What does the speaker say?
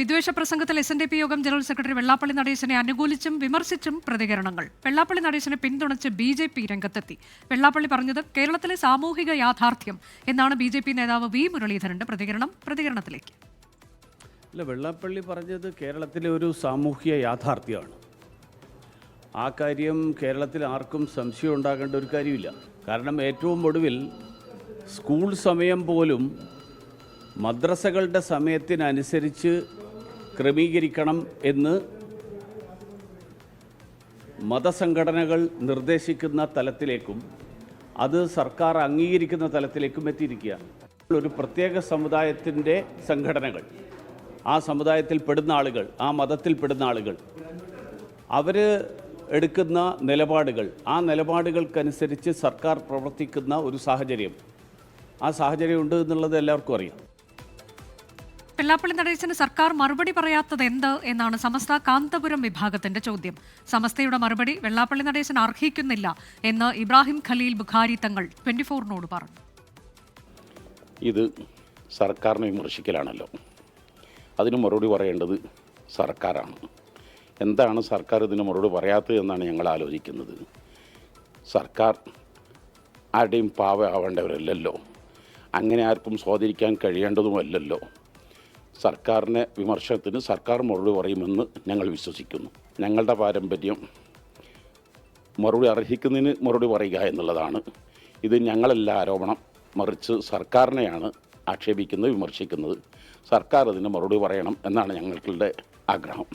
വിദ്വേഷ പ്രസംഗത്തിൽ SNDP യോഗം ജനറൽ സെക്രട്ടറി വെള്ളാപ്പള്ളി നടേശനെ അനുകൂലിച്ചും വിമർശിച്ചും പ്രതികരണങ്ങൾ. വെള്ളാപ്പള്ളി നടേശനെ പിന്തുണച്ച് BJP രംഗത്തെത്തി. വെള്ളാപ്പള്ളി പറഞ്ഞത് കേരളത്തിലെ സാമൂഹിക യാഥാർത്ഥ്യം എന്നാണ് BJP നേതാവ് V മുരളീധരന്റെ പ്രതികരണത്തിലേക്ക്. അല്ല, വെള്ളാപ്പള്ളി പറഞ്ഞത് കേരളത്തിലെ ഒരു സാമൂഹിക യാഥാർത്ഥ്യമാണ്. ആ കാര്യം കേരളത്തിൽ ആർക്കും സംശയം ഉണ്ടാകേണ്ട ഒരു കാര്യമില്ല. കാരണം ഏറ്റവും ഒടുവിൽ സ്കൂൾ സമയം പോലും മദ്രസകളുടെ സമയത്തിനനുസരിച്ച് ക്രമീകരിക്കണം എന്ന് മതസംഘടനകൾ നിർദ്ദേശിക്കുന്ന തലത്തിലേക്കും അത് സർക്കാർ അംഗീകരിക്കുന്ന തലത്തിലേക്കും എത്തിയിരിക്കുകയാണ്. ഒരു പ്രത്യേക സമുദായത്തിൻ്റെ സംഘടനകൾ, ആ സമുദായത്തിൽ പെടുന്ന ആളുകൾ, ആ മതത്തിൽ പെടുന്ന ആളുകൾ, അവർ എടുക്കുന്ന നിലപാടുകൾ, ആ നിലപാടുകൾക്കനുസരിച്ച് സർക്കാർ പ്രവർത്തിക്കുന്ന ഒരു സാഹചര്യം, ആ സാഹചര്യം ഉണ്ട് എന്നുള്ളത് എല്ലാവർക്കും അറിയാം. വെള്ളാപ്പള്ളി നടേശന് സർക്കാർ മറുപടി പറയാത്തത് എന്ത് എന്നാണ് സമസ്ത കാന്തപുരം വിഭാഗത്തിന്റെ ചോദ്യം. സമസ്തയുടെ മറുപടി വെള്ളാപ്പള്ളി നടേശൻ അർഹിക്കുന്നില്ല എന്ന് ഇബ്രാഹിം ഖലീൽ ബുഖാരി തങ്ങൾ 24-നോട് പറഞ്ഞു. ഇത് സർക്കാരിനെ വിമർശിക്കലാണല്ലോ, അതിന് മറുപടി പറയേണ്ടത് സർക്കാരാണ്. എന്താണ് സർക്കാർ ഇതിന് മറുപടി പറയാത്തത് എന്നാണ് ഞങ്ങൾ ആലോചിക്കുന്നത്. സർക്കാർ ആരുടെയും പാവമാവേണ്ടവരല്ലല്ലോ, അങ്ങനെ ആർക്കും സ്വാധീനിക്കാൻ കഴിയേണ്ടതുമല്ലല്ലോ. സർക്കാരിനെ വിമർശനത്തിന് സർക്കാർ മറുപടി പറയുമെന്ന് ഞങ്ങൾ വിശ്വസിക്കുന്നു. ഞങ്ങളുടെ പാരമ്പര്യം മറുപടി അർഹിക്കുന്നതിന് മറുപടി പറയുക എന്നുള്ളതാണ്. ഇത് ഞങ്ങളല്ല ആരോപണം, മറിച്ച് സർക്കാരിനെയാണ് ആക്ഷേപിക്കുന്നത്, വിമർശിക്കുന്നത്. സർക്കാർ അതിന് മറുപടി പറയണം എന്നാണ് ഞങ്ങളുടെ ആഗ്രഹം.